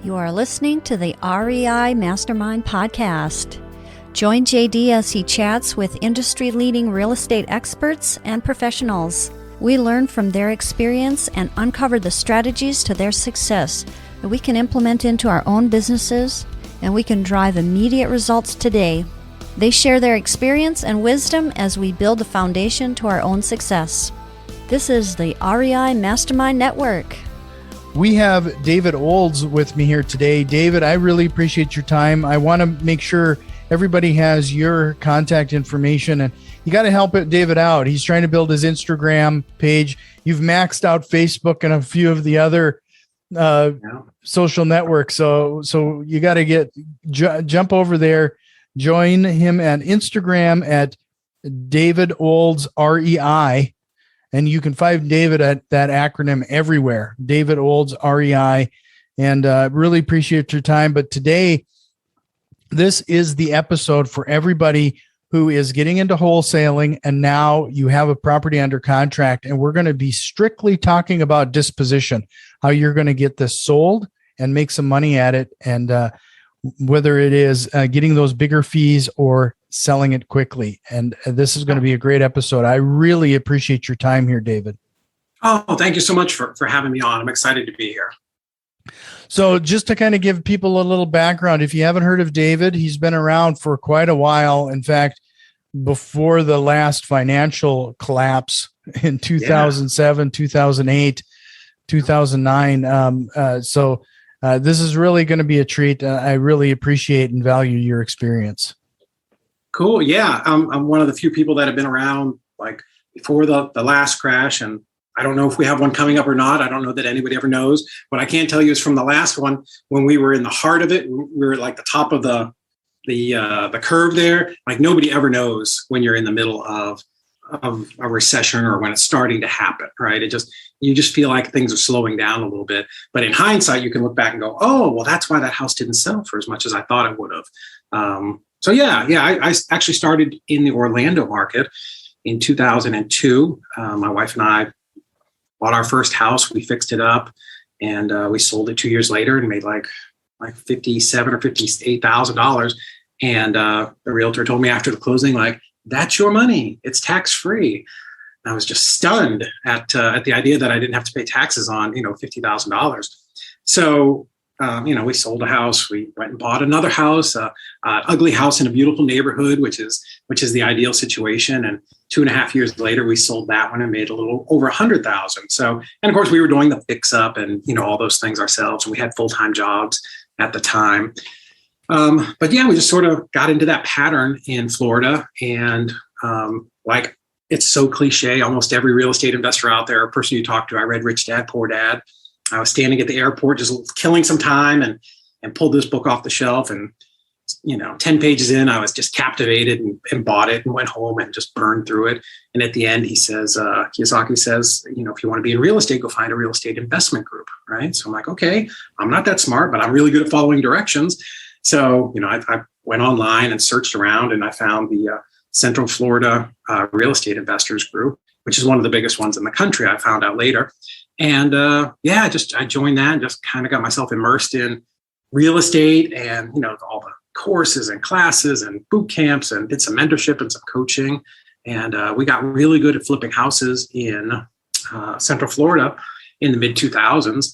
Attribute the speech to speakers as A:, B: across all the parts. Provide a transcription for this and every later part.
A: You are listening to the REI Mastermind Podcast. Join JD as he chats with industry-leading real estate experts and professionals. We learn from their experience and uncover the strategies to their success that we can implement into our own businesses, and we can drive immediate results today. They share their experience and wisdom as we build a foundation to our own success. This is the REI Mastermind Network.
B: We have David Olds with me here today. David, I really appreciate your time. I want to make sure everybody has your contact information, and you got to help David out. He's trying to build his Instagram page. You've maxed out Facebook and a few of the other social networks. So you got to jump over there, join him at Instagram at David Olds REI. And you can find David at that acronym everywhere, David Olds REI. And really appreciate your time. But today, this is the episode for everybody who is getting into wholesaling, and now you have a property under contract. And we're going to be strictly talking about disposition, how you're going to get this sold and make some money at it. And whether it is getting those bigger fees or selling it quickly. And this is going to be a great episode. I really appreciate your time here, David.
C: Oh, thank you so much for having me on. I'm excited to be here.
B: So just to kind of give people a little background, if you haven't heard of David, he's been around for quite a while. In fact, before the last financial collapse in 2007, 2008, 2009. This is really going to be a treat. I really appreciate and value your experience.
C: Cool. Yeah. I'm one of the few people that have been around like before the last crash. And I don't know if we have one coming up or not. I don't know that anybody ever knows. What I can tell you is from the last one, when we were in the heart of it, we were like the top of the curve there. Like nobody ever knows when you're in the middle of a recession or when it's starting to happen, right? You just feel like things are slowing down a little bit. But in hindsight, you can look back and go, oh, well, that's why that house didn't sell for as much as I thought it would have. I actually started in the Orlando market in 2002. My wife and I bought our first house. We fixed it up, and we sold it 2 years later and made like $57,000 or $58,000. And the realtor told me after the closing, like, that's your money. It's tax free. I was just stunned at the idea that I didn't have to pay taxes on $50,000. So. We sold a house. We went and bought another house, ugly house in a beautiful neighborhood, which is the ideal situation. And 2.5 years later, we sold that one and made a little over $100,000. So, and of course, we were doing the fix up and all those things ourselves. And we had full-time jobs at the time. But yeah, we just sort of got into that pattern in Florida. And it's so cliche. Almost every real estate investor out there, a person you talk to, I read Rich Dad, Poor Dad. I was standing at the airport, just killing some time and pulled this book off the shelf. And, 10 pages in, I was just captivated and bought it and went home and just burned through it. And at the end, he says, Kiyosaki says, if you want to be in real estate, go find a real estate investment group. Right. So I'm like, okay, I'm not that smart, but I'm really good at following directions. So, I went online and searched around, and I found the Central Florida Real Estate Investors Group, which is one of the biggest ones in the country. I found out later. And I joined that and just kind of got myself immersed in real estate and, all the courses and classes and boot camps, and did some mentorship and some coaching. And we got really good at flipping houses in Central Florida in the mid 2000s.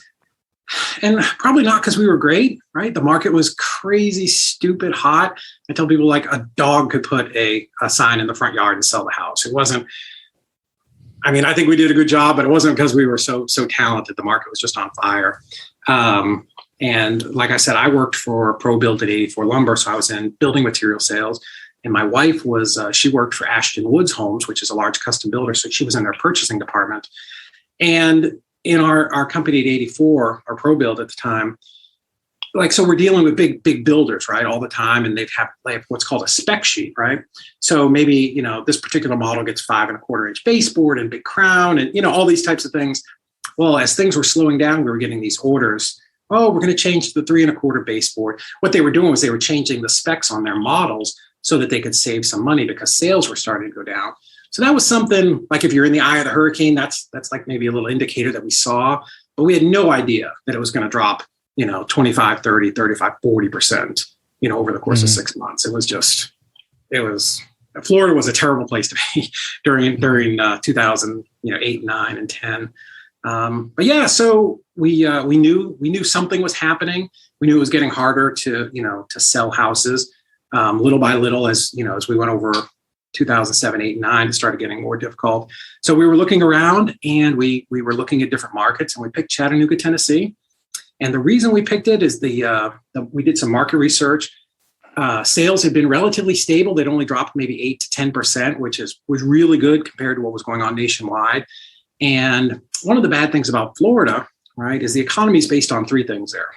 C: And probably not because we were great, right? The market was crazy, stupid hot. I tell people like a dog could put a sign in the front yard and sell the house. It wasn't. I think we did a good job, but it wasn't because we were so talented. The market was just on fire. And like I said, I worked for ProBuild at 84 Lumber. So I was in building material sales. And my wife she worked for Ashton Woods Homes, which is a large custom builder. So she was in their purchasing department. And in our company at 84, our ProBuild at the time, so we're dealing with big builders, right, all the time, and they have what's called a spec sheet, right? So maybe this particular model gets 5 1/4 inch baseboard and big crown, and all these types of things. Well, as things were slowing down, we were getting these orders. Oh, we're going to change to the 3 1/4 baseboard. What they were doing was they were changing the specs on their models so that they could save some money because sales were starting to go down. So that was something like if you're in the eye of the hurricane, that's like maybe a little indicator that we saw, but we had no idea that it was going to drop 25, 30, 35, 40%, over the course of 6 months. Florida was a terrible place to be during 2008, 9, and 10. But yeah, so we knew something was happening. We knew it was getting harder to sell houses little by little as we went over 2007, 8, 9, it started getting more difficult. So we were looking around and we were looking at different markets, and we picked Chattanooga, Tennessee. And the reason we picked it is we did some market research. Sales had been relatively stable. They'd only dropped maybe 8 to 10%, which was really good compared to what was going on nationwide. And one of the bad things about Florida, right, is the economy is based on three things there.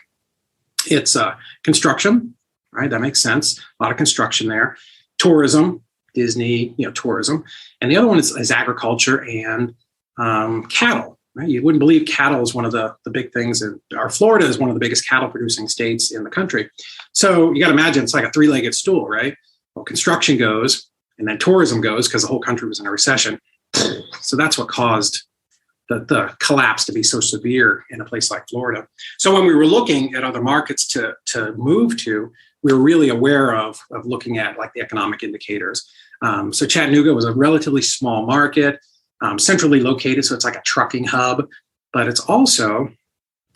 C: It's construction, right? That makes sense. A lot of construction there. Tourism, Disney, tourism. And the other one is agriculture and cattle, right? You wouldn't believe cattle is one of the big things. Florida is one of the biggest cattle producing states in the country. So you got to imagine it's like a three-legged stool, right? Well, construction goes and then tourism goes because the whole country was in a recession. So that's what caused the collapse to be so severe in a place like Florida. So when we were looking at other markets to move to, we were really aware of looking at like the economic indicators. So Chattanooga was a relatively small market, centrally located. So it's like a trucking hub, but it's also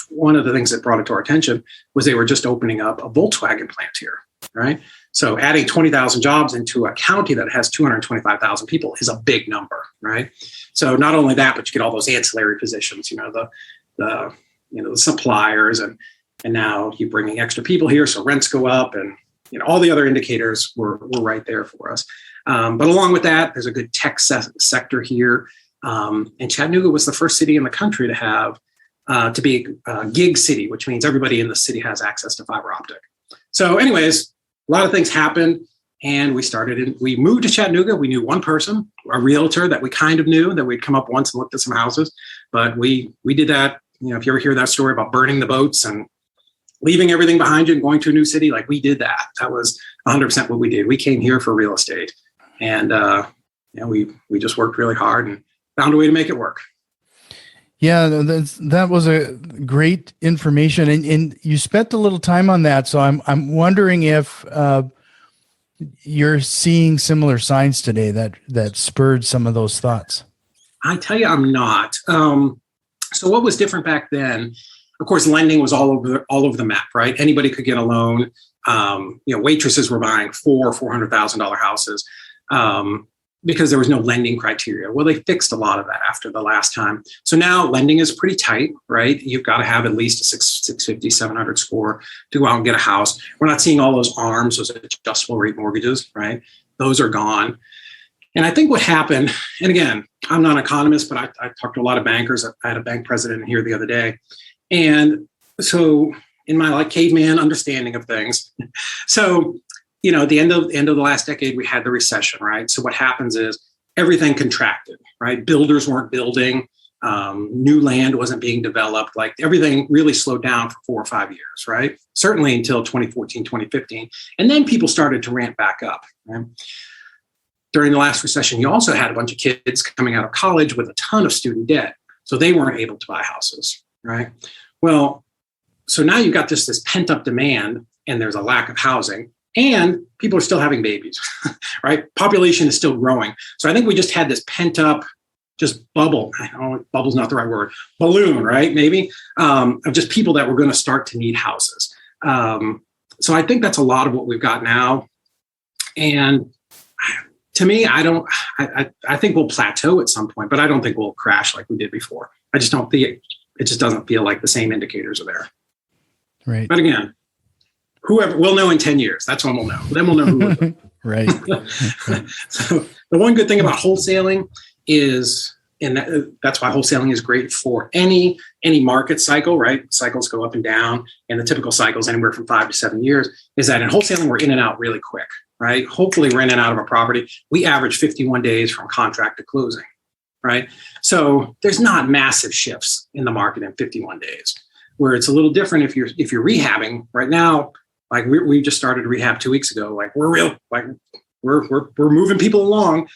C: one of the things that brought it to our attention was they were just opening up a Volkswagen plant here, right? So adding 20,000 jobs into a county that has 225,000 people is a big number, right? So not only that, but you get all those ancillary positions, the suppliers, and now you're bringing extra people here, so rents go up, and all the other indicators were right there for us. But along with that, there's a good tech sector here, and Chattanooga was the first city in the country to have to be a gig city, which means everybody in the city has access to fiber optic. So, anyways, a lot of things happened, and we moved to Chattanooga. We knew one person, a realtor that we kind of knew, that we'd come up once and looked at some houses, but we did that. If you ever hear that story about burning the boats and leaving everything behind you and going to a new city, like we did that. That was 100% what we did. We came here for real estate, and we just worked really hard and found a way to make it work.
B: Yeah, that was a great information, and you spent a little time on that. So I'm wondering if you're seeing similar signs today that spurred some of those thoughts.
C: I tell you, I'm not. So what was different back then? Of course, lending was all over the map, right? Anybody could get a loan. Waitresses were buying $400,000 houses because there was no lending criteria. Well, they fixed a lot of that after the last time. So now lending is pretty tight, right? You've got to have at least a 650, 700 score to go out and get a house. We're not seeing all those ARMs, those adjustable rate mortgages, right? Those are gone. And I think what happened, and again, I'm not an economist, but I talked to a lot of bankers. I had a bank president here the other day. And so in my caveman understanding of things, so, at the end of the last decade, we had the recession, right? So what happens is everything contracted, right? Builders weren't building, new land wasn't being developed, like everything really slowed down for 4 or 5 years, right? Certainly until 2014, 2015. And then people started to ramp back up, right? During the last recession, you also had a bunch of kids coming out of college with a ton of student debt. So they weren't able to buy houses, right? Well, so now you've got this pent up demand, and there's a lack of housing, and people are still having babies, right? Population is still growing. So I think we just had this pent up just bubble. I don't know, bubble's not the right word. Balloon, right? Maybe of just people that were going to start to need houses. So I think that's a lot of what we've got now. And to me, I think we'll plateau at some point, but I don't think we'll crash like we did before. I just don't think it just doesn't feel like the same indicators are there.
B: Right.
C: But again, we'll know in 10 years. That's when we'll know. Then we'll know who we're doing.
B: Right.
C: So the one good thing about wholesaling is, and that's why wholesaling is great for any market cycle, right? Cycles go up and down, and the typical cycle is anywhere from 5 to 7 years, is that in wholesaling, we're in and out really quick, right? Hopefully we're in and out of a property. We average 51 days from contract to closing, right? So there's not massive shifts in the market in 51 days, where it's a little different if you're rehabbing right now. Like we just started rehab 2 weeks ago. Like we're moving people along.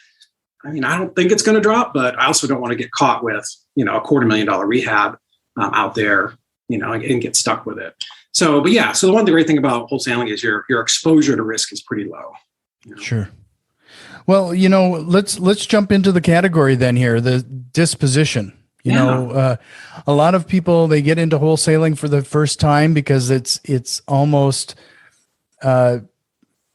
C: I mean, I don't think it's going to drop, but I also don't want to get caught with, $250,000 rehab out there, and get stuck with it. So, but yeah, so the great thing about wholesaling is your exposure to risk is pretty low.
B: Sure. Well, let's jump into the category then here, the disposition. A lot of people, they get into wholesaling for the first time because it's almost, I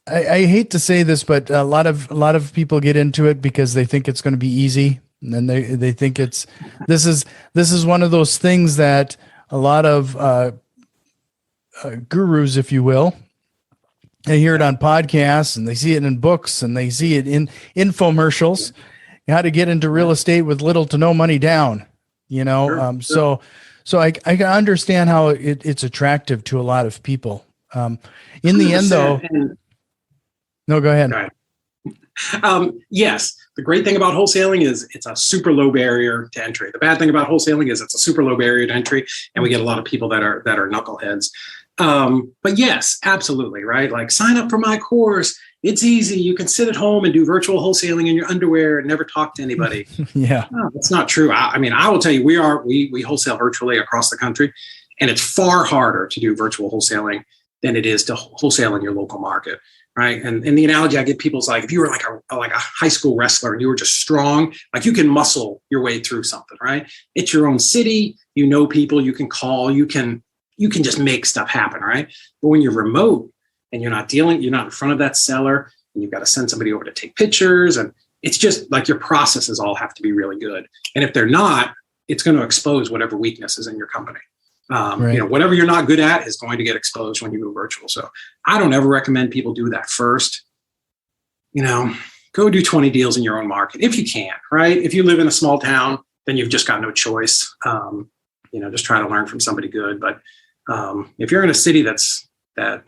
B: hate to say this, but a lot of people get into it because they think it's going to be easy. And then they think this is one of those things that a lot of gurus, if you will, they hear it on podcasts and they see it in books and they see it in infomercials, how to get into real estate with little to no money down,
C: Sure.
B: So I understand how it's attractive to a lot of people. In the end though, no, go ahead.
C: Yes. The great thing about wholesaling is it's a super low barrier to entry. The bad thing about wholesaling is it's a super low barrier to entry, and we get a lot of people that are knuckleheads. But yes, absolutely, right? Like, sign up for my course. It's easy. You can sit at home and do virtual wholesaling in your underwear and never talk to anybody.
B: Yeah,
C: no, that's not true. I mean, I will tell you, we wholesale virtually across the country, and it's far harder to do virtual wholesaling than it is to wholesale in your local market. Right. And the analogy I give people is like, if you were like a high school wrestler and you were just strong, like, you can muscle your way through something, right? It's your own city, people, you can call, you can just make stuff happen. Right. But when you're remote and you're not in front of that seller, and you've got to send somebody over to take pictures, and it's just like your processes all have to be really good. And if they're not, it's going to expose whatever weaknesses in your company.
B: Right.
C: Whatever you're not good at is going to get exposed when you move virtual. So I don't ever recommend people do that first. Go do 20 deals in your own market if you can, right? If you live in a small town, then you've just got no choice. Just try to learn from somebody good. But if you're in a city that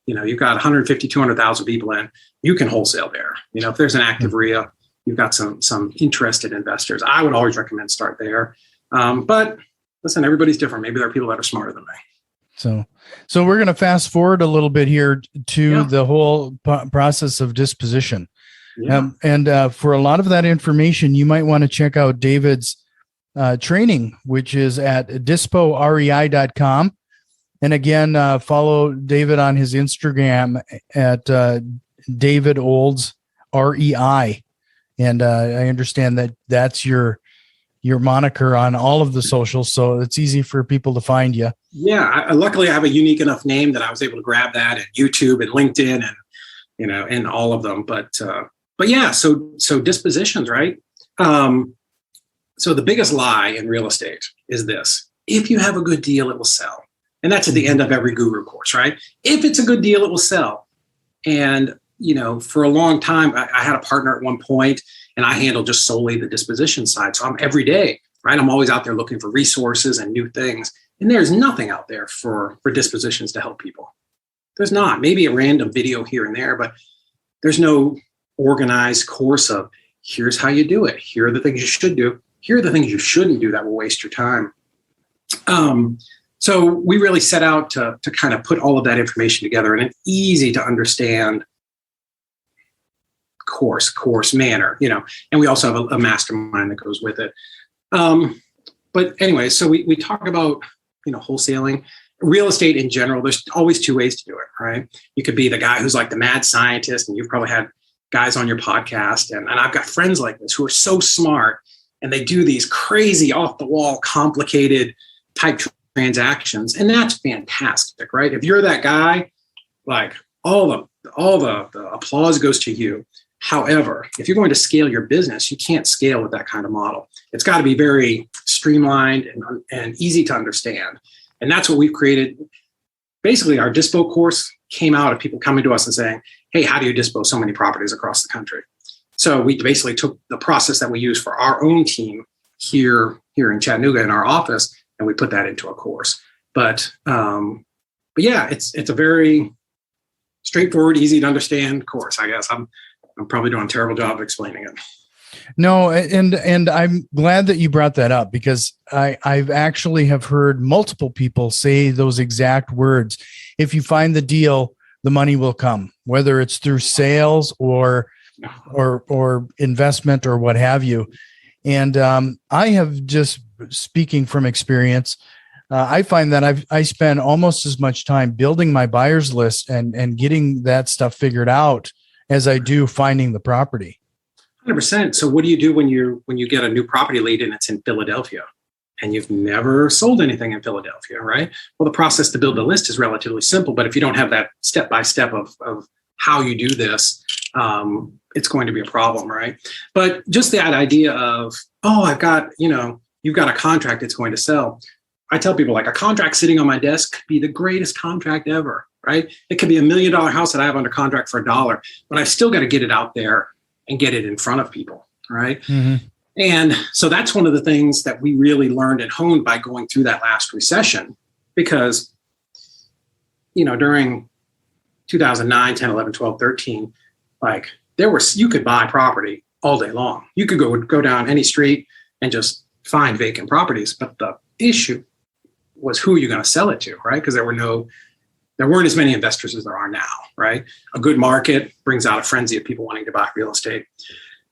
C: you've got 150, 200,000 people in, you can wholesale there. If there's an active RIA, you've got some interested investors. I would always recommend start there. But listen, everybody's different. Maybe there are people that are smarter than me.
B: So we're going to fast forward a little bit here to the whole process of disposition.
C: Yeah.
B: And for a lot of that information, you might want to check out David's training, which is at disporei.com. And again, follow David on his Instagram at David Olds REI. And I understand that that's your moniker on all of the socials, so it's easy for people to find you.
C: Yeah, luckily I have a unique enough name that I was able to grab that at YouTube and LinkedIn and and all of them. But yeah, so dispositions, right? So the biggest lie in real estate is this: if you have a good deal, it will sell, and that's at the end of every guru course, right? If it's a good deal, it will sell. And for a long time, I had a partner at one point, and I handle just solely the disposition side. So I'm every day, right? I'm always out there looking for resources and new things. And there's nothing out there for dispositions to help people. There's not. Maybe a random video here and there, but there's no organized course of here's how you do it. Here are the things you should do. Here are the things you shouldn't do that will waste your time. So we really set out to kind of put all of that information together in an easy to understand course manner, and we also have a mastermind that goes with it. But anyway, so we talk about, wholesaling, real estate in general. There's always two ways to do it, right? You could be the guy who's like the mad scientist, and you've probably had guys on your podcast, and I've got friends like this who are so smart, and they do these crazy off the wall, complicated type transactions. And that's fantastic, right? If you're that guy, like all the applause goes to you. However, if you're going to scale your business, you can't scale with that kind of model. It's got to be very streamlined and easy to understand. And that's what we've created. Basically, our Dispo course came out of people coming to us and saying, hey, how do you dispose so many properties across the country? So we basically took the process that we use for our own team here in Chattanooga in our office, and we put that into a course. But yeah, it's a very straightforward, easy to understand course. I guess I'm probably doing a terrible job of explaining it.
B: No, and I'm glad that you brought that up, because I've actually have heard multiple people say those exact words. If you find the deal, the money will come, whether it's through sales or investment or what have you. And I have, just speaking from experience, I find that I spend almost as much time building my buyer's list and getting that stuff figured out as I do finding the property.
C: 100%. So what do you do when you get a new property lead and it's in Philadelphia and you've never sold anything in Philadelphia, right? Well, the process to build the list is relatively simple, but if you don't have that step-by-step of how you do this, it's going to be a problem, right? But just that idea of, you've got a contract that's going to sell. I tell people, like, a contract sitting on my desk could be the greatest contract ever, right? It could be $1 million house that I have under contract for $1, but I've still got to get it out there and get it in front of people, right? Mm-hmm. And so that's one of the things that we really learned and honed by going through that last recession, because, during 2009, 10, 11, 12, 13, like, you could buy property all day long. You could go down any street and just find vacant properties. But the issue was, who are you going to sell it to, right? Because there weren't as many investors as there are now, right? A good market brings out a frenzy of people wanting to buy real estate.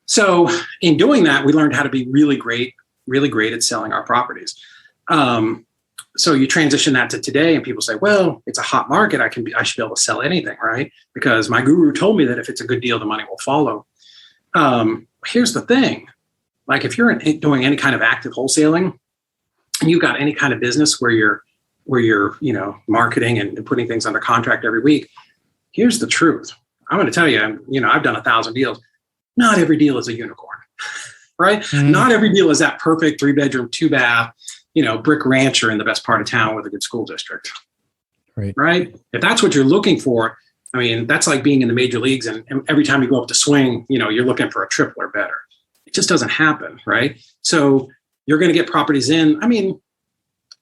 C: So in doing that, we learned how to be really great at selling our properties. So you transition that to today, and people say, well, it's a hot market. I should be able to sell anything, right? Because my guru told me that if it's a good deal, the money will follow. Here's the thing. Like, if you're doing any kind of active wholesaling and you've got any kind of business where you're marketing and putting things under contract every week, here's the truth. I'm going to tell you, I've done 1,000 deals. Not every deal is a unicorn, right? Mm-hmm. Not every deal is that perfect 3-bedroom, 2-bath, brick rancher in the best part of town with a good school district. Right? If that's what you're looking for, I mean, that's like being in the major leagues and every time you go up to swing, you're looking for a triple or better. It just doesn't happen, right? So you're going to get properties in. I mean,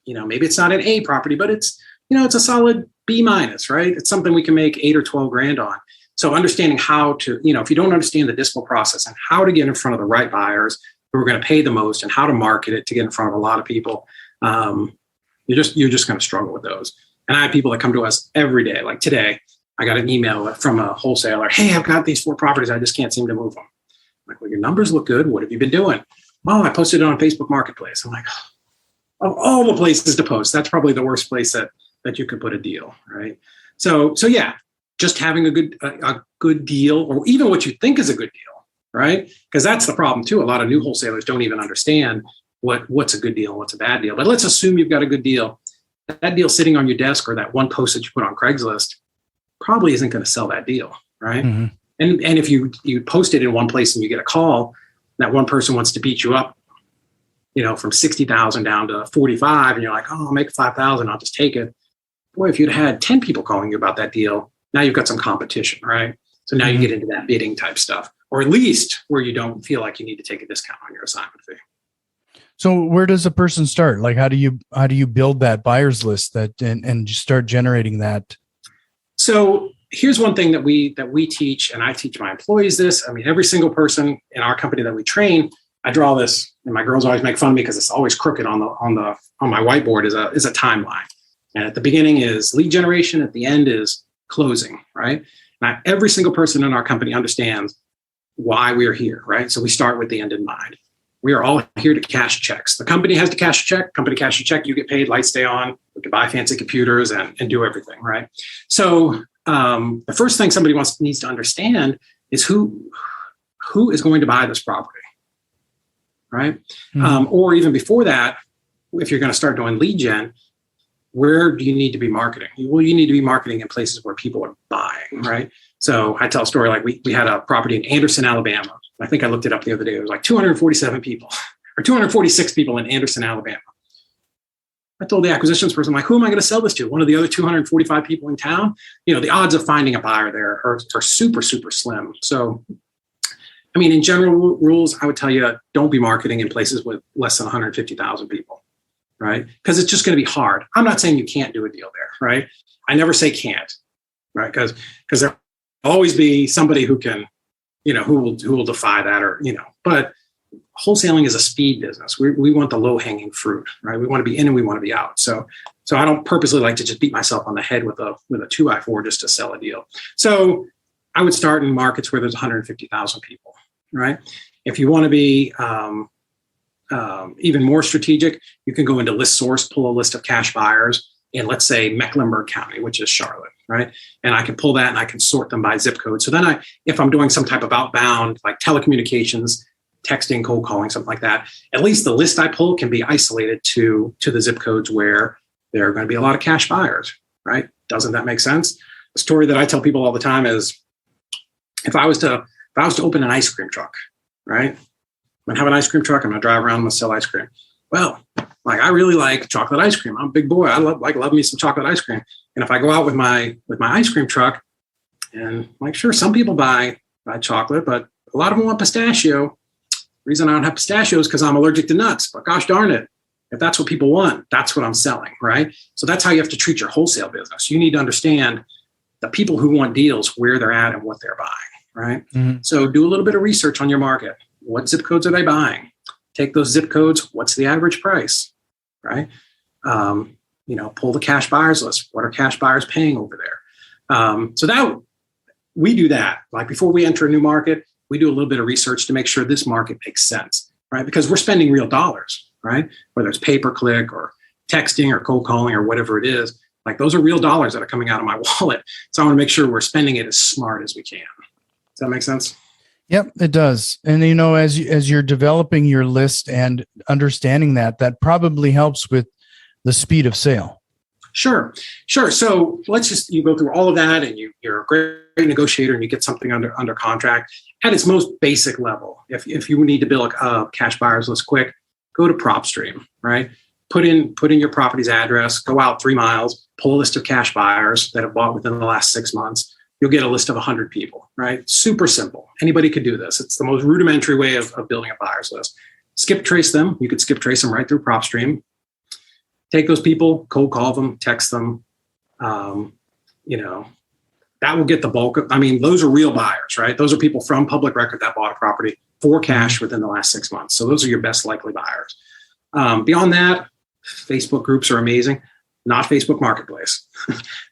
C: maybe it's not an A property, but it's a solid B-, right? It's something we can make 8 or 12 grand on. So understanding how to, if you don't understand the dispo process and how to get in front of the right buyers who are going to pay the most and how to market it to get in front of a lot of people, you're just going to struggle with those. And I have people that come to us every day. Like today, I got an email from a wholesaler. Hey, I've got these 4 properties. I just can't seem to move them. I'm like, well, your numbers look good. What have you been doing? Oh, I posted it on Facebook Marketplace. I'm like, of all the places to post, that's probably the worst place that you could put a deal, right? So yeah, just having a good deal, or even what you think is a good deal, right? Because that's the problem too. A lot of new wholesalers don't even understand what's a good deal and what's a bad deal. But let's assume you've got a good deal. That deal sitting on your desk, or that one post that you put on Craigslist, probably isn't going to sell that deal, right? Mm-hmm. And if you post it in one place and you get a call, that one person wants to beat you up, from 60,000 down to 45, and you're like, oh, I'll make 5,000, I'll just take it. Boy, if you'd had 10 people calling you about that deal, now you've got some competition, right? So now you get into that bidding type stuff, or at least where you don't feel like you need to take a discount on your assignment fee.
B: So where does a person start? Like, how do you build that buyer's list and start generating that? So
C: here's one thing that we teach, and I teach my employees this. I mean, every single person in our company that we train, I draw this, and my girls always make fun of me because it's always crooked on my whiteboard is a timeline. And at the beginning is lead generation, at the end is closing, right? Now, every single person in our company understands why we're here, right? So we start with the end in mind. We are all here to cash checks. The company has to cash a check. Company cash a check. You get paid. Lights stay on. We can buy fancy computers and do everything, right? So the first thing somebody needs to understand is who is going to buy this property, right? Mm-hmm. Or even before that, if you're going to start doing lead gen, where do you need to be marketing? Well, you need to be marketing in places where people are buying, right? So I tell a story like we had a property in Anderson, Alabama. I think I looked it up the other day. It was like 247 people or 246 people in Anderson, Alabama. I told the acquisitions person, like, who am I going to sell this to? One of the other 245 people in town? The odds of finding a buyer there are super, super slim. So, I mean, in general rules, I would tell you, don't be marketing in places with less than 150,000 people, right? Because it's just going to be hard. I'm not saying you can't do a deal there, right? I never say can't, right? Because there will always be somebody who can, who will defy that, or, but wholesaling is a speed business. We want the low hanging fruit, right? We want to be in and we want to be out. So I don't purposely like to just beat myself on the head with a 2x4 just to sell a deal. So I would start in markets where there's 150,000 people, right? If you want to be even more strategic, you can go into list source, pull a list of cash buyers in, let's say, Mecklenburg County, which is Charlotte, right? And I can pull that and I can sort them by zip code. So then if I'm doing some type of outbound, like telecommunications, texting, cold calling, something like that, at least the list I pull can be isolated to the zip codes where there are going to be a lot of cash buyers, right? Doesn't that make sense? The story that I tell people all the time is, if I was to open an ice cream truck, right? I'm gonna have an ice cream truck. I'm gonna drive around. I'm gonna sell ice cream. Well, like, I really like chocolate ice cream. I'm a big boy. I love me some chocolate ice cream. And if I go out with my ice cream truck, and like, sure, some people buy chocolate, but a lot of them want pistachio. The reason I don't have pistachio is because I'm allergic to nuts. But gosh darn it, if that's what people want, that's what I'm selling, right? So that's how you have to treat your wholesale business. You need to understand the people who want deals, where they're at and what they're buying, right? Mm-hmm. So do a little bit of research on your market. What zip codes are they buying? Take those zip codes. What's the average price, right? Pull the cash buyers list. What are cash buyers paying over there? So that we do that. Like, before we enter a new market, we do a little bit of research to make sure this market makes sense, right? Because we're spending real dollars, right? Whether it's pay-per-click or texting or cold calling or whatever it is, like, those are real dollars that are coming out of my wallet. So I want to make sure we're spending it as smart as we can. Does that make sense?
B: Yep, it does. And, as you're developing your list and understanding that probably helps with the speed of sale. Sure.
C: So you go through all of that, and you're a great negotiator, and you get something under contract at its most basic level. If you need to build a cash buyers list quick, go to PropStream, right? Put in your property's address, go out 3 miles, pull a list of cash buyers that have bought within the last 6 months. You'll get a list of 100 people, right? Super simple. Anybody could do this. It's the most rudimentary way of building a buyer's list. Skip trace them. You could skip trace them right through PropStream. Take those people, cold call them, text them. That will get the bulk of, those are real buyers, right? Those are people from public record that bought a property for cash within the last 6 months. So those are your best likely buyers. Beyond that, Facebook groups are amazing. Not Facebook Marketplace.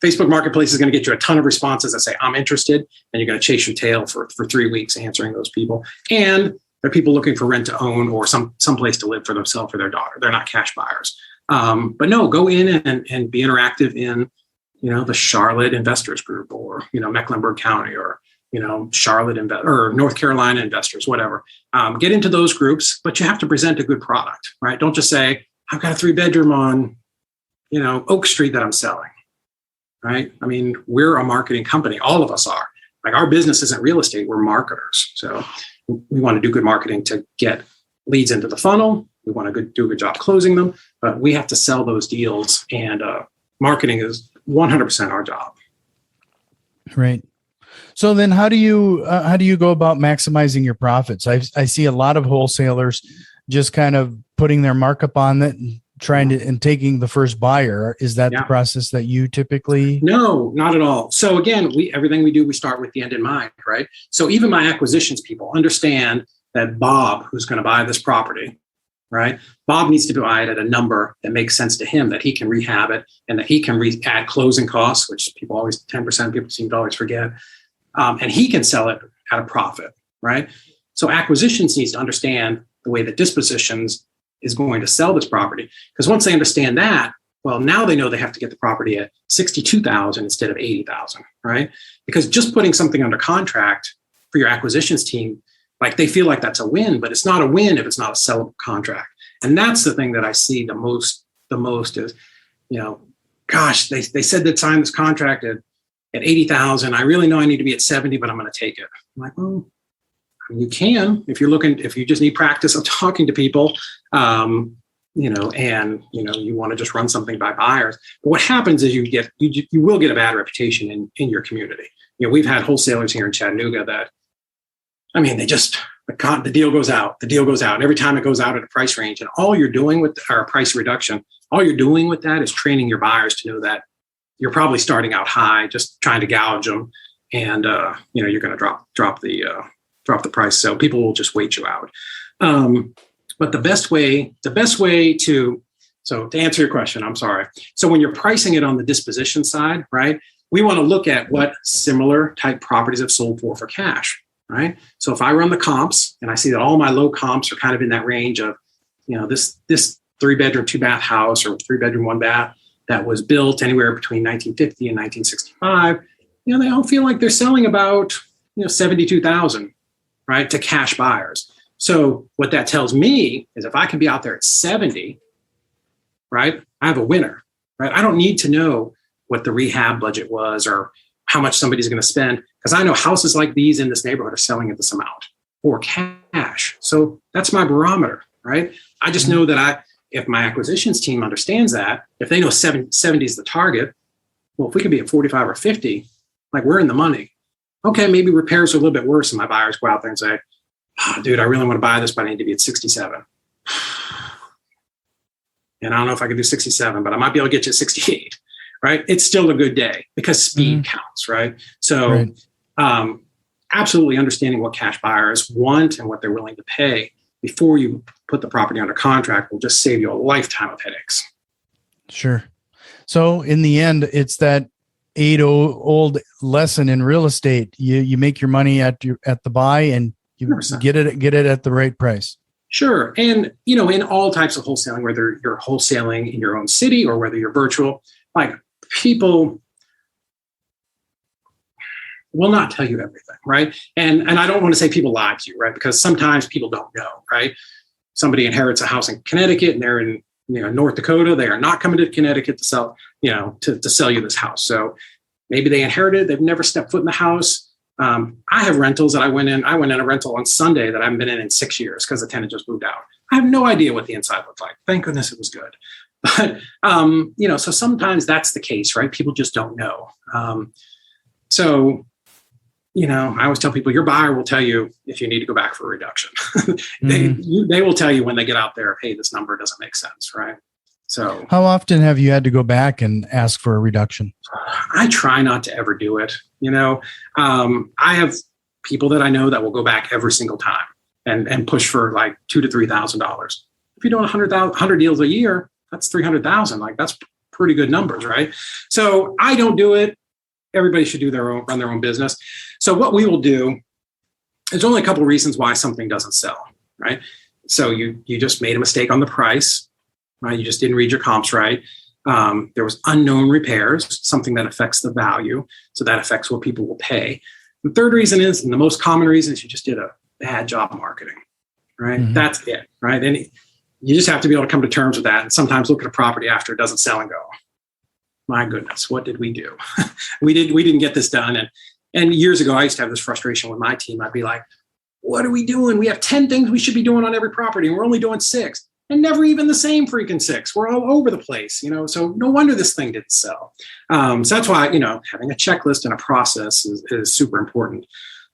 C: Facebook Marketplace is going to get you a ton of responses that say, I'm interested, and you're going to chase your tail for 3 weeks answering those people. And they're people looking for rent to own or some place to live for themselves or their daughter. They're not cash buyers. But no, go in and be interactive in, the Charlotte Investors Group, or, Mecklenburg County, or, Charlotte or North Carolina Investors, whatever. Get into those groups, but you have to present a good product, right? Don't just say, I've got a 3-bedroom on, Oak Street that I'm selling, right? We're a marketing company. All of us are. Like, our business isn't real estate. We're marketers. So we want to do good marketing to get leads into the funnel. We want to do a good job closing them, but we have to sell those deals, and marketing is 100% our job.
B: Right. So then how do you go about maximizing your profits? I see a lot of wholesalers just kind of putting their markup on it and and taking the first buyer. Is that the process that you typically?
C: No, not at all. So again, everything we do, we start with the end in mind, right? So even my acquisitions people understand that Bob, who's going to buy this property, right? Bob needs to buy it at a number that makes sense to him, that he can rehab it, and that he can add closing costs, which 10% people seem to always forget. And he can sell it at a profit, right? So acquisitions needs to understand the way that dispositions is going to sell this property. Because once they understand that, well, now they know they have to get the property at $62,000 instead of $80,000, right? Because just putting something under contract for your acquisitions team, like, they feel like that's a win, but it's not a win if it's not a sellable contract. And that's the thing that I see the most is, gosh, they said they'd sign this contract at 80,000. I really know I need to be at 70, but I'm going to take it. I'm like, well, you can, if you just need practice of talking to people, and you want to just run something by buyers. But what happens is you will get a bad reputation in your community. We've had wholesalers here in Chattanooga that, the deal goes out. And every time it goes out at a price range, and all you're doing with our price reduction, all you're doing with that is training your buyers to know that you're probably starting out high, just trying to gouge them, and you're going to drop the price, so people will just wait you out. But the best way to answer your question, I'm sorry. So when you're pricing it on the disposition side, right, we want to look at what similar type properties have sold for cash, right? So if I run the comps and I see that all my low comps are kind of in that range of, this 3-bedroom, 2-bath house or 3-bedroom, 1-bath that was built anywhere between 1950 and 1965, they all feel like they're selling about, 72,000, right, to cash buyers. So what that tells me is if I can be out there at 70, right, I have a winner, right? I don't need to know what the rehab budget was or how much somebody's going to spend, because I know houses like these in this neighborhood are selling at this amount or cash. So that's my barometer, right? I just know that if my acquisitions team understands that, if they know 70 is the target, well, if we could be at 45 or 50, like we're in the money. Okay, maybe repairs are a little bit worse and my buyers go out there and say, dude, I really want to buy this, but I need to be at 67. And I don't know if I can do 67, but I might be able to get you 68, right? It's still a good day because speed counts, right? So absolutely understanding what cash buyers want and what they're willing to pay before you put the property under contract will just save you a lifetime of headaches.
B: Sure. So in the end, it's that old lesson in real estate. You make your money at the buy and you 100%. get it at the right price.
C: Sure. And, in all types of wholesaling, whether you're wholesaling in your own city or whether you're virtual, like people will not tell you everything, right? And I don't want to say people lie to you, right? Because sometimes people don't know, right? Somebody inherits a house in Connecticut and they're in North Dakota. They are not coming to Connecticut to sell, to sell you this house. So maybe they inherited, they've never stepped foot in the house. I have rentals that I went in a rental on Sunday that I haven't been in 6 years because the tenant just moved out. I have no idea what the inside looked like. Thank goodness it was good. But, so sometimes that's the case, right? People just don't know. I always tell people your buyer will tell you if you need to go back for a reduction. They will tell you when they get out there, hey, this number doesn't make sense, right? So
B: how often have you had to go back and ask for a reduction?
C: I try not to ever do it. I have people that I know that will go back every single time and push for like $2,000 to $3,000. If you're doing 100 deals a year, that's 300,000. Like that's pretty good numbers, right? So I don't do it. Everybody should run their own business. So what we will do, there's only a couple of reasons why something doesn't sell, right? So you just made a mistake on the price, right? You just didn't read your comps right. There was unknown repairs, something that affects the value. So that affects what people will pay. The third reason is, and the most common reason is you just did a bad job marketing, right? Mm-hmm. That's it, right? And you just have to be able to come to terms with that. And sometimes look at a property after it doesn't sell and go, my goodness, what did we do? we didn't get this done. And years ago, I used to have this frustration with my team. I'd be like, what are we doing? We have 10 things we should be doing on every property, and we're only doing 6. And never even the same freaking 6. We're all over the place, so no wonder this thing didn't sell. So that's why, having a checklist and a process is super important.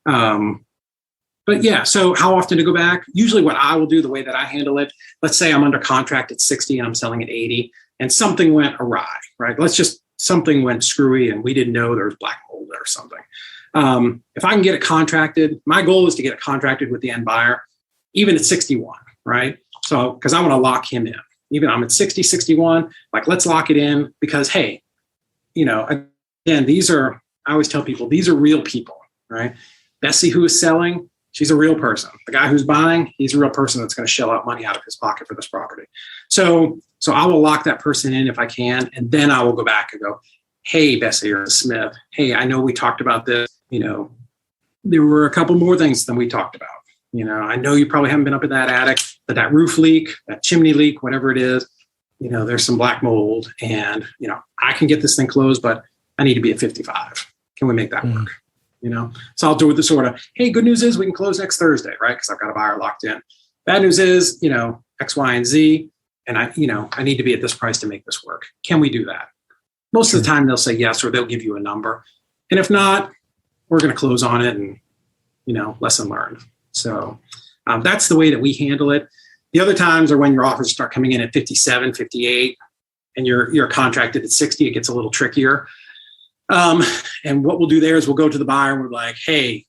C: But yeah, so how often to go back? Usually what I will do, the way that I handle it, let's say I'm under contract at 60 and I'm selling at 80 and something went awry, right? Something went screwy and we didn't know there was black mold or something. If I can get it contracted, my goal is to get it contracted with the end buyer, even at 61, right? So, because I want to lock him in. Even I'm at 60, 61, like let's lock it in because, hey, again, I always tell people, these are real people, right? Bessie, who is selling, she's a real person. The guy who's buying, he's a real person that's going to shell out money out of his pocket for this property. So I will lock that person in if I can. And then I will go back and go, hey, Bessie or Smith, hey, I know we talked about this. There were a couple more things than we talked about. I know you probably haven't been up in that attic, but that roof leak, that chimney leak, whatever it is, there's some black mold and, I can get this thing closed, but I need to be at 55. Can we make that work? So I'll do the sort of, hey, good news is we can close next Thursday, right? Because I've got a buyer locked in. Bad news is, X, Y, and Z. And I need to be at this price to make this work. Can we do that? Most of the time they'll say yes, or they'll give you a number. And if not, we're going to close on it and, lesson learned. So that's the way that we handle it. The other times are when your offers start coming in at 57, 58, and you're contracted at 60, it gets a little trickier. And what we'll do there is we'll go to the buyer and we're like, hey,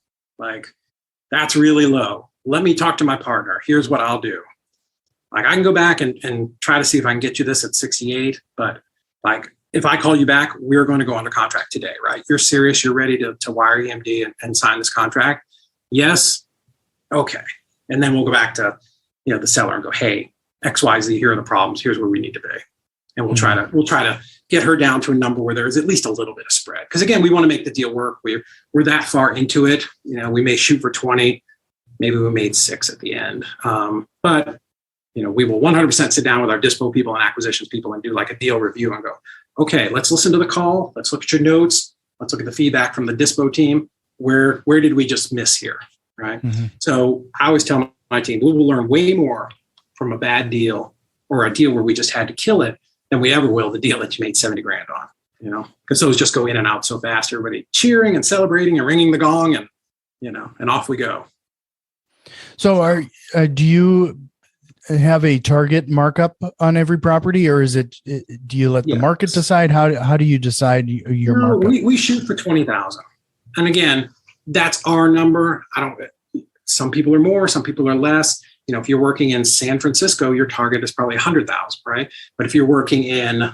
C: that's really low. Let me talk to my partner. Here's what I'll do. I can go back and try to see if I can get you this at 68. But if I call you back, we're going to go under contract today, right? You're serious. You're ready to wire EMD and sign this contract. Yes. Okay. And then we'll go back to, the seller and go, hey, XYZ, here are the problems, here's where we need to be. And we'll try to get her down to a number where there is at least a little bit of spread. Because again, we want to make the deal work. We're that far into it. We may shoot for 20, maybe we made 6 at the end. But we will 100% sit down with our dispo people and acquisitions people and do like a deal review and go, okay, let's listen to the call. Let's look at your notes. Let's look at the feedback from the dispo team. Where did we just miss here? Right. Mm-hmm. So I always tell my team, we will learn way more from a bad deal or a deal where we just had to kill it than we ever will the deal that you made 70 grand on, because those just go in and out so fast. Everybody cheering and celebrating and ringing the gong and, and off we go.
B: So do you have a target markup on every property, or do you let the market decide? How do you decide your markup?
C: We shoot for 20,000. And again, that's our number. Some people are more, some people are less. If you're working in San Francisco, your target is probably 100,000, right? But if you're working in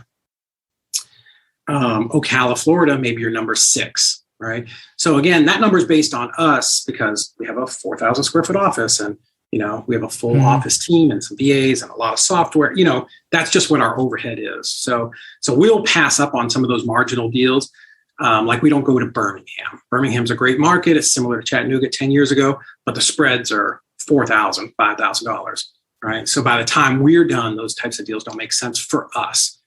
C: Ocala, Florida, maybe your number's 6, right? So again, that number is based on us because we have a 4,000 square foot office and, we have a full office team and some VAs and a lot of software. That's just what our overhead is. So we'll pass up on some of those marginal deals. Like we don't go to Birmingham. Birmingham's a great market. It's similar to Chattanooga 10 years ago, but the spreads are $4,000, $5,000, right? So by the time we're done, those types of deals don't make sense for us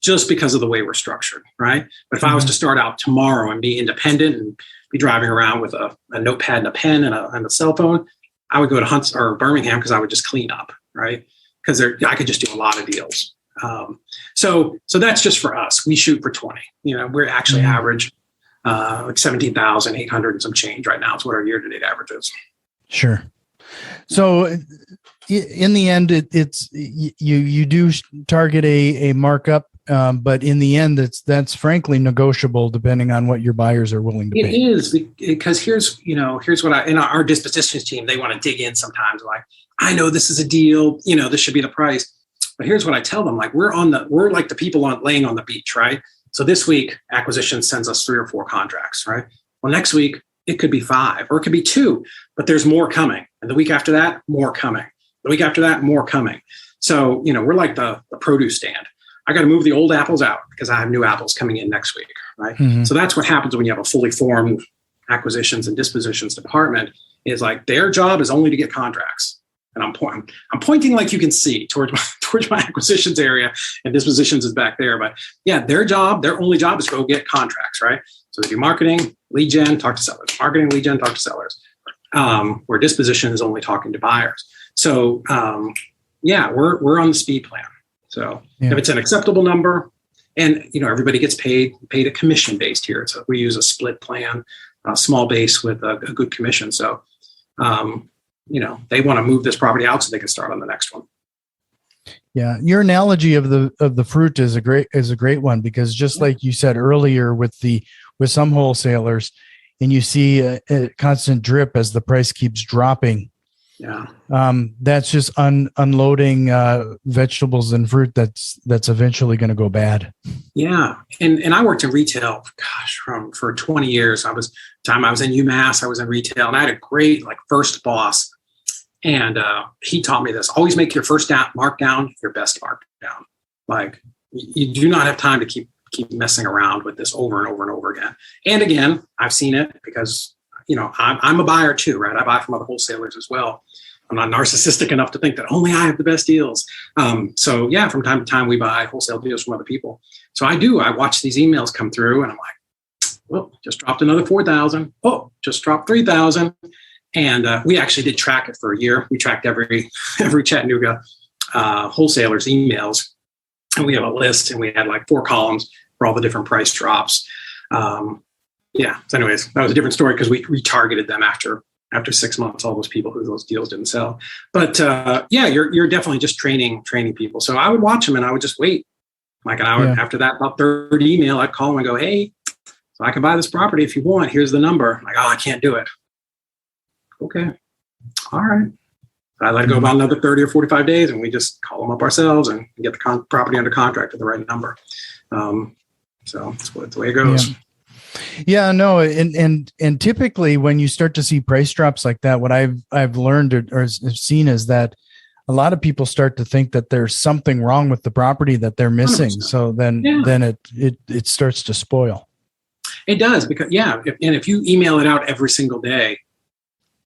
C: just because of the way we're structured, right? But if I was to start out tomorrow and be independent and be driving around with a notepad and a pen and a cell phone, I would go to Hunts or Birmingham because I would just clean up, right? Because I could just do a lot of deals. So that's just for us. We shoot for 20. We're actually average like 17,800 and some change right now. It's what our year-to-date average is.
B: Sure. So in the end, it's you do target a markup, but in the end, that's frankly negotiable depending on what your buyers are willing to pay.
C: It is because here's what in our dispositions team, they want to dig in sometimes. Like, I know this is a deal, this should be the price. But here's what I tell them, like we're like the people laying on the beach, right? So this week, acquisition sends us 3 or 4 contracts, right? Well, next week, it could be 5 or it could be 2, but there's more coming. And the week after that, more coming. The week after that, more coming. So, we're like the produce stand. I got to move the old apples out because I have new apples coming in next week, right? Mm-hmm. So that's what happens when you have a fully formed acquisitions and dispositions department is like their job is only to get contracts. And I'm pointing like you can see towards my acquisitions area, and dispositions is back there. But yeah, their only job is to go get contracts, right? So they do marketing, lead gen, talk to sellers. Marketing, lead gen, talk to sellers. Where disposition is only talking to buyers. So we're on the speed plan. So if it's an acceptable number, and everybody gets paid a commission based here. So we use a split plan, a small base with a good commission. So they want to move this property out so they can start on the next one.
B: Yeah, your analogy of the fruit is a great one because just like you said earlier with some wholesalers, and you see a constant drip as the price keeps dropping. Yeah, that's just unloading vegetables and fruit that's eventually going to go bad. Yeah,
C: and I worked in retail, for 20 years. I was in UMass. I was in retail, and I had a great first boss. And he taught me this: always make your first markdown your best markdown. Like you do not have time to keep messing around with this over and over and over again. And again, I've seen it because I'm a buyer too, right? I buy from other wholesalers as well. I'm not narcissistic enough to think that only I have the best deals. So yeah, from time to time we buy wholesale deals from other people. So I watch these emails come through, and I'm like, well, just dropped another 4,000. Oh, just dropped 3,000. And we actually did track it for a year. We tracked every Chattanooga wholesaler's emails, and we have a list, and we had 4 columns for all the different price drops. So anyways, that was a different story because we retargeted them after 6 months, all those people who those deals didn't sell. But you're definitely just training people. So I would watch them and I would just wait like an hour after that, about 3rd email, I'd call them and go, hey, so I can buy this property if you want. Here's the number. I'm like, oh, I can't do it. Okay. All right. I let it go about another 30 or 45 days, and we just call them up ourselves and get the property under contract at the right number. So that's the way it goes.
B: Yeah, no. And typically when you start to see price drops like that, what I've learned or seen is that a lot of people start to think that there's something wrong with the property that they're missing.
C: 100%.
B: So then it starts to spoil.
C: It does, because if you email it out every single day,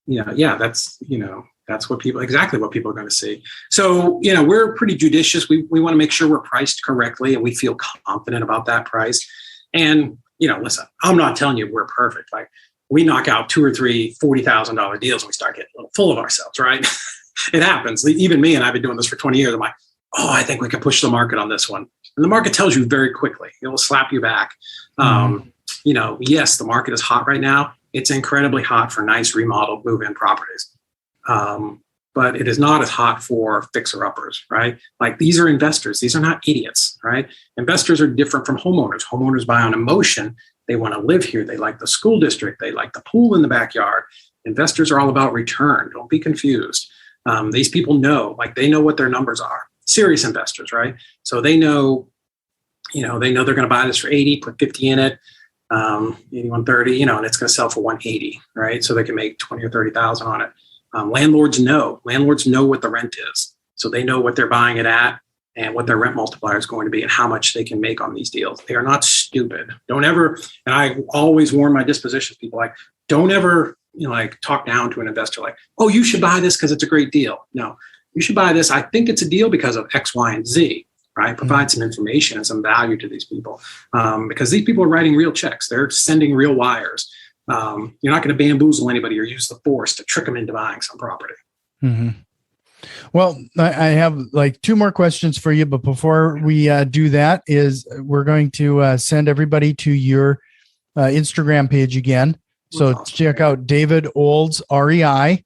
C: that's exactly what people are going to see. So, we're pretty judicious. We want to make sure we're priced correctly and we feel confident about that price. And, listen, I'm not telling you we're perfect. Like, we knock out 2 or 3 $40,000 deals and we start getting a little full of ourselves, right? It happens. Even me, and I've been doing this for 20 years. I'm like, I think we can push the market on this one. And the market tells you very quickly. It will slap you back. Yes, the market is hot right now. It's incredibly hot for nice remodeled move-in properties. But it is not as hot for fixer-uppers, right? Like, these are investors. These are not idiots, right? Investors are different from homeowners. Homeowners buy on emotion. They want to live here. They like the school district. They like the pool in the backyard. Investors are all about return. Don't be confused. These people know, they know what their numbers are. Serious investors, right? So they know, they're going to buy this for 80, put 50 in it, 130, and it's going to sell for 180, right? So they can make 20 or 30,000 on it. Landlords know what the rent is. So they know what they're buying it at and what their rent multiplier is going to be and how much they can make on these deals. They are not stupid. Don't ever, and I always warn my dispositions people, don't ever, talk down to an investor you should buy this because it's a great deal. No, you should buy this. I think it's a deal because of X, Y, and Z, right? Provide some information and some value to these people, because these people are writing real checks. They're sending real wires. You're not going to bamboozle anybody or use the force to trick them into buying some property.
B: Mm-hmm. Well, I have 2 more questions for you, but before we do that, we're going to send everybody to your Instagram page again. So awesome. Check out David Olds, REI.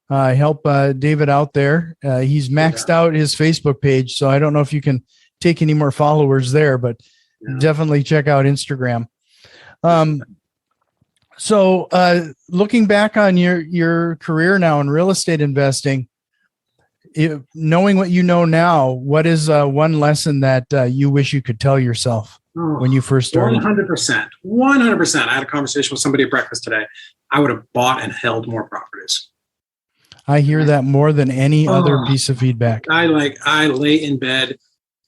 B: Help David out there. He's maxed out his Facebook page, so I don't know if you can take any more followers there, but definitely check out Instagram. So looking back on your career now in real estate investing, knowing what you know now, what is one lesson that you wish you could tell yourself when you first started?
C: 100%. I had a conversation with somebody at breakfast today. I would have bought and held more properties.
B: I hear that more than any other piece of feedback.
C: I lay in bed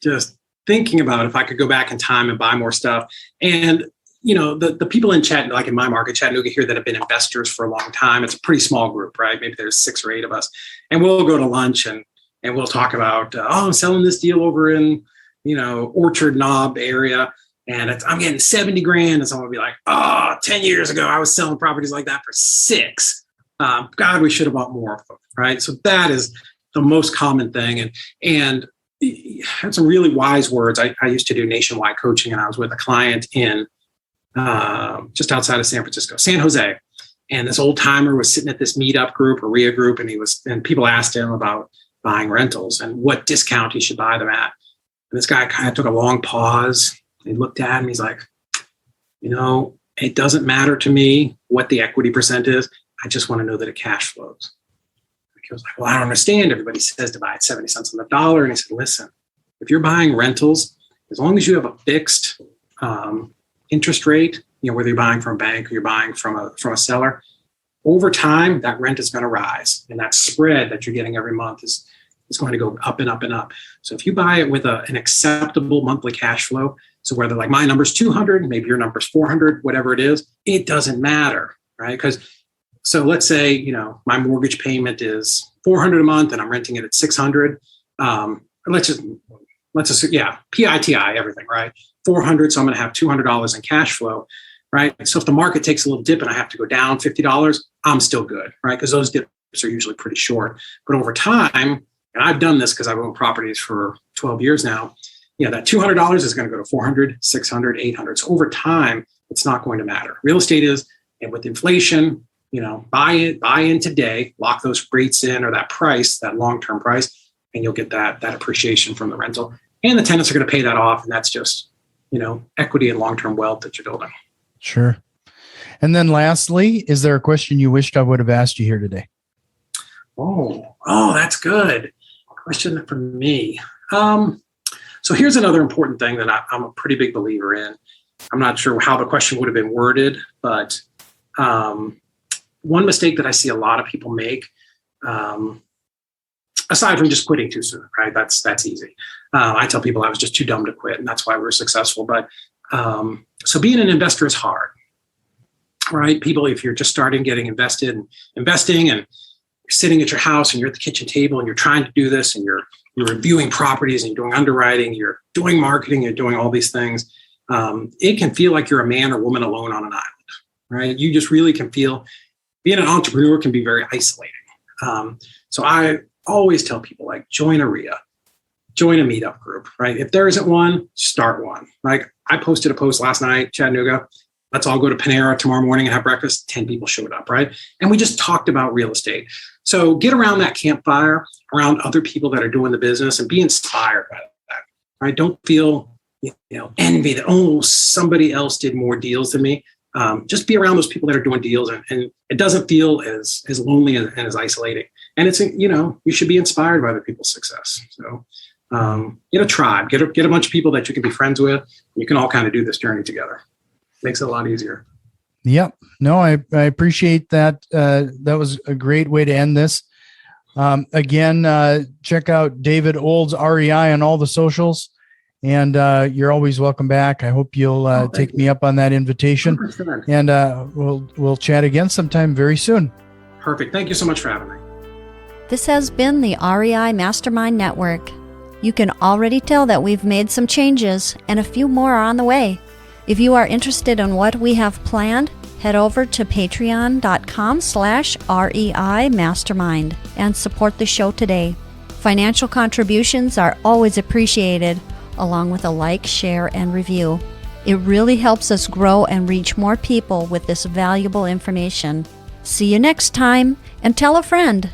C: just thinking about if I could go back in time and buy more stuff. And the people in Chattanooga, in my market, Chattanooga here, that have been investors for a long time, it's a pretty small group, right? Maybe there's 6 or 8 of us. And we'll go to lunch and we'll talk about, I'm selling this deal over in, Orchard Knob area. And I'm getting 70 grand. And someone will be like, 10 years ago, I was selling properties like that for 6. God, we should have bought more of them, right? So that is the most common thing. And I had some really wise words. I used to do nationwide coaching, and I was with a client in just outside of San Francisco, San Jose. And this old timer was sitting at this meetup group or RIA group, and people asked him about buying rentals and what discount he should buy them at. And this guy kind of took a long pause. He looked at him. He's like, it doesn't matter to me what the equity percent is. I just want to know that it cash flows. He was like, well, I don't understand. Everybody says to buy at 70 cents on the dollar. And he said, listen, if you're buying rentals, as long as you have a fixed interest rate, whether you're buying from a bank or you're buying from a seller, over time, that rent is going to rise. And that spread that you're getting every month is going to go up and up and up. So if you buy it with an acceptable monthly cash flow, so whether my number's 200, maybe your number's 400, whatever it is, it doesn't matter, right? So let's say, my mortgage payment is $400 a month and I'm renting it at $600. Let's just PITI everything, right? $400, so I'm going to have $200 in cash flow, right? So if the market takes a little dip and I have to go down $50, I'm still good, right? Because those dips are usually pretty short. But over time, and I've done this because I've owned properties for 12 years now, that $200 is going to go to $400, $600, $800. So over time, it's not going to matter. Real estate is, and with inflation, buy in today, lock those rates in or that price, that long-term price, and you'll get that appreciation from the rental. And the tenants are going to pay that off. And that's just, equity and long-term wealth that you're building.
B: Sure. And then lastly, is there a question you wished I would have asked you here today?
C: Oh, that's good. Question for me. So here's another important thing that I'm a pretty big believer in. I'm not sure how the question would have been worded, but one mistake that I see a lot of people make aside from just quitting too soon, right? That's easy. I tell people I was just too dumb to quit, and that's why we're successful. But so being an investor is hard, right? People, if you're just starting getting investing, and you're sitting at your house and you're at the kitchen table and you're trying to do this and you're reviewing properties and you're doing underwriting, you're doing marketing, you're doing all these things, it can feel like you're a man or woman alone on an island, right? You just really can feel being an entrepreneur can be very isolating. So I always tell people, like, join a RIA, join a meetup group, right? If there isn't one, start one. Like, I posted a post last night, Chattanooga, let's all go to Panera tomorrow morning and have breakfast. 10 people showed up, right? And we just talked about real estate. So get around that campfire, around other people that are doing the business, and be inspired by that, right? Don't feel, envy that, oh, somebody else did more deals than me. Just be around those people that are doing deals, and it doesn't feel as lonely and as isolating. And it's, you should be inspired by other people's success. So get a tribe, get a bunch of people that you can be friends with. You can all kind of do this journey together. Makes it a lot easier.
B: Yep. No, I appreciate that. That was a great way to end this. Again, check out David Olds REI on all the socials, and you're always welcome back. I hope you'll take me up on that invitation, 100%. And we'll chat again sometime very soon.
C: Perfect. Thank you so much for having me.
A: This has been the REI Mastermind Network. You can already tell that we've made some changes, and a few more are on the way. If you are interested in what we have planned, head over to patreon.com/REI Mastermind and support the show today. Financial contributions are always appreciated, along with a like, share, and review. It really helps us grow and reach more people with this valuable information. See you next time, and tell a friend.